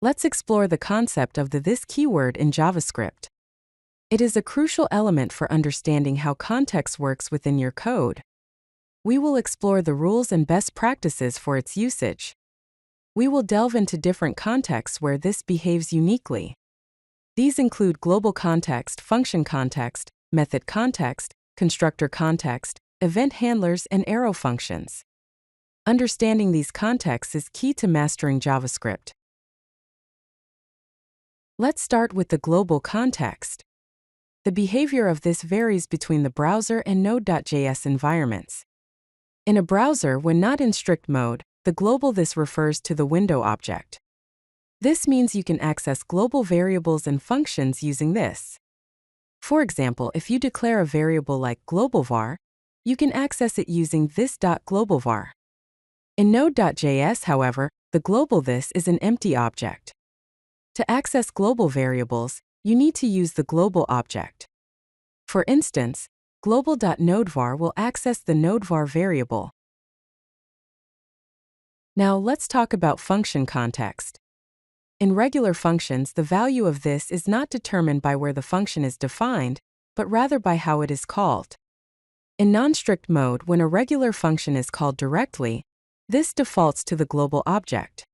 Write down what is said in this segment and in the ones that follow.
Let's explore the concept of the this keyword in JavaScript. It is a crucial element for understanding how context works within your code. We will explore the rules and best practices for its usage. We will delve into different contexts where this behaves uniquely. These include global context, function context, method context, constructor context, event handlers, and arrow functions. Understanding these contexts is key to mastering JavaScript. Let's start with the global context. The behavior of this varies between the browser and Node.js environments. In a browser, when not in strict mode, the global this refers to the window object. This means you can access global variables and functions using this. For example, if you declare a variable like globalVar, you can access it using this.globalVar. In Node.js, however, the global this is an empty object. To access global variables, you need to use the global object. For instance, global.nodeVar will access the nodeVar variable. Now let's talk about function context. In regular functions, the value of this is not determined by where the function is defined, but rather by how it is called. In non-strict mode, when a regular function is called directly, this defaults to the global object.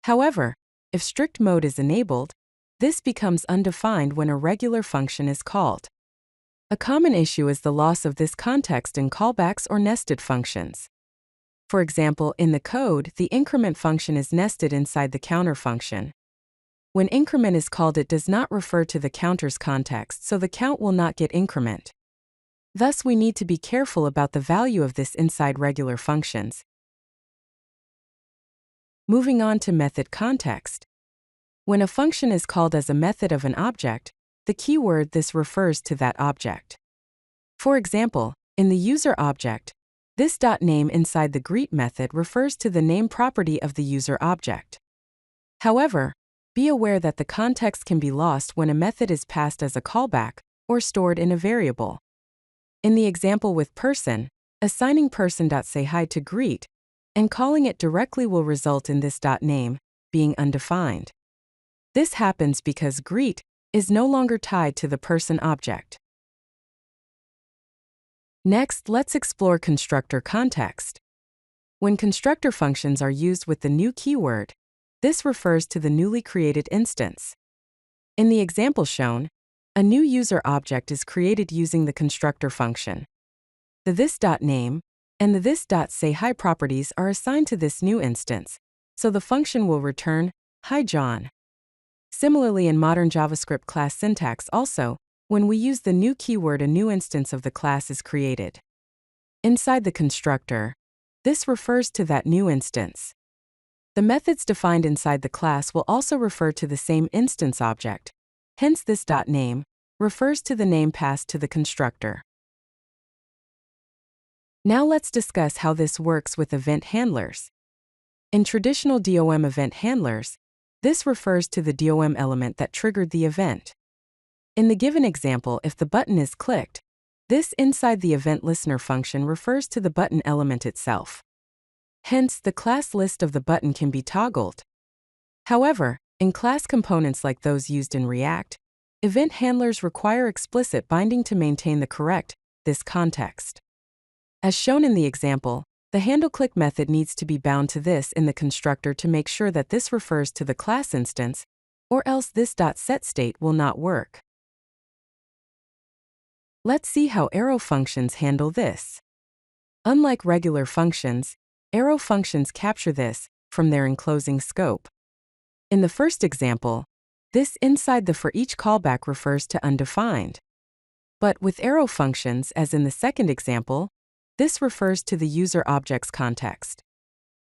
However, if strict mode is enabled, this becomes undefined when a regular function is called. A common issue is the loss of this context in callbacks or nested functions. For example, in the code, the increment function is nested inside the counter function. When increment is called, it does not refer to the counter's context, so the count will not get increment. Thus, we need to be careful about the value of this inside regular functions. Moving on to method context. When a function is called as a method of an object, the keyword this refers to that object. For example, in the user object, this .name inside the greet method refers to the name property of the user object. However, be aware that the context can be lost when a method is passed as a callback or stored in a variable. In the example with person, assigning person.sayHi to greet and calling it directly will result in this .name being undefined. This happens because greet is no longer tied to the person object. Next, let's explore constructor context. When constructor functions are used with the new keyword, this refers to the newly created instance. In the example shown, a new user object is created using the constructor function. The this.name and the this.sayHi properties are assigned to this new instance, so the function will return, "Hi John." Similarly, in modern JavaScript class syntax also, when we use the new keyword, a new instance of the class is created. Inside the constructor, this refers to that new instance. The methods defined inside the class will also refer to the same instance object, hence this .name refers to the name passed to the constructor. Now let's discuss how this works with event handlers. In traditional DOM event handlers, this refers to the DOM element that triggered the event. In the given example, if the button is clicked, this inside the event listener function refers to the button element itself. Hence, the class list of the button can be toggled. However, in class components like those used in React, event handlers require explicit binding to maintain the correct this context. As shown in the example, the handleClick method needs to be bound to this in the constructor to make sure that this refers to the class instance, or else this.setState will not work. Let's see how arrow functions handle this. Unlike regular functions, arrow functions capture this from their enclosing scope. In the first example, this inside the for each callback refers to undefined. But with arrow functions, as in the second example, this refers to the user object's context.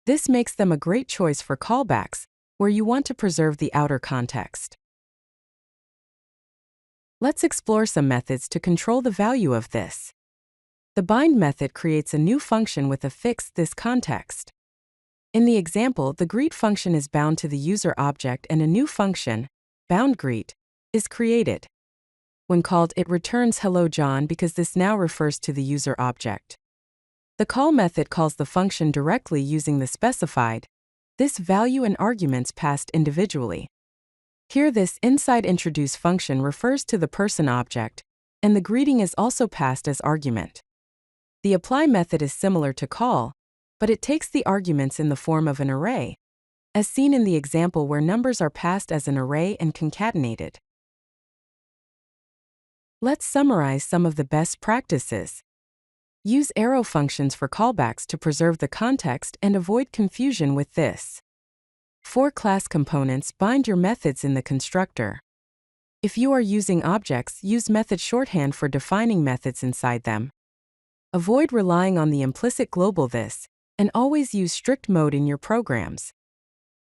This makes them a great choice for callbacks, where you want to preserve the outer context. Let's explore some methods to control the value of this. The bind method creates a new function with a fixed this context. In the example, the greet function is bound to the user object and a new function, boundGreet, is created. When called, it returns hello John because this now refers to the user object. The call method calls the function directly using the specified this value and arguments passed individually. Here this inside introduce function refers to the person object, and the greeting is also passed as argument. The apply method is similar to call, but it takes the arguments in the form of an array, as seen in the example where numbers are passed as an array and concatenated. Let's summarize some of the best practices. Use arrow functions for callbacks to preserve the context and avoid confusion with this. For class components, bind your methods in the constructor. If you are using objects, use method shorthand for defining methods inside them. Avoid relying on the implicit global this, and always use strict mode in your programs.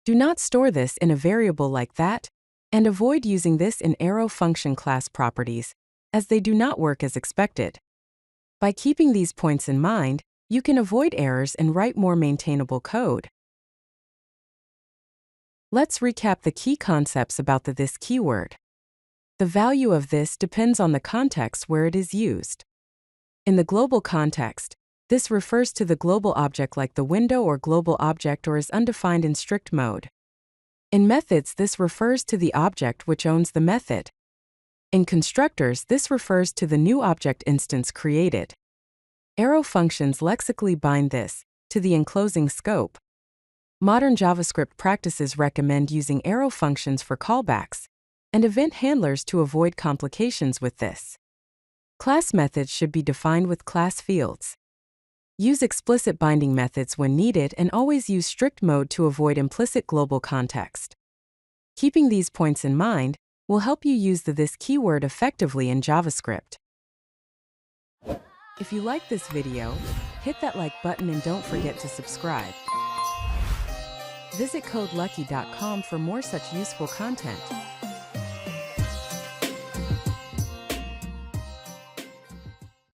Do not store this in a variable like that, and avoid using this in arrow function class properties, as they do not work as expected. By keeping these points in mind, you can avoid errors and write more maintainable code. Let's recap the key concepts about the this keyword. The value of this depends on the context where it is used. In the global context, this refers to the global object like the window or global object or is undefined in strict mode. In methods, this refers to the object which owns the method. In constructors, this refers to the new object instance created. Arrow functions lexically bind this to the enclosing scope. Modern JavaScript practices recommend using arrow functions for callbacks and event handlers to avoid complications with this. Class methods should be defined with class fields. Use explicit binding methods when needed and always use strict mode to avoid implicit global context. Keeping these points in mind will help you use the this keyword effectively in JavaScript. If you like this video, hit that like button and don't forget to subscribe. Visit codelucky.com for more such useful content.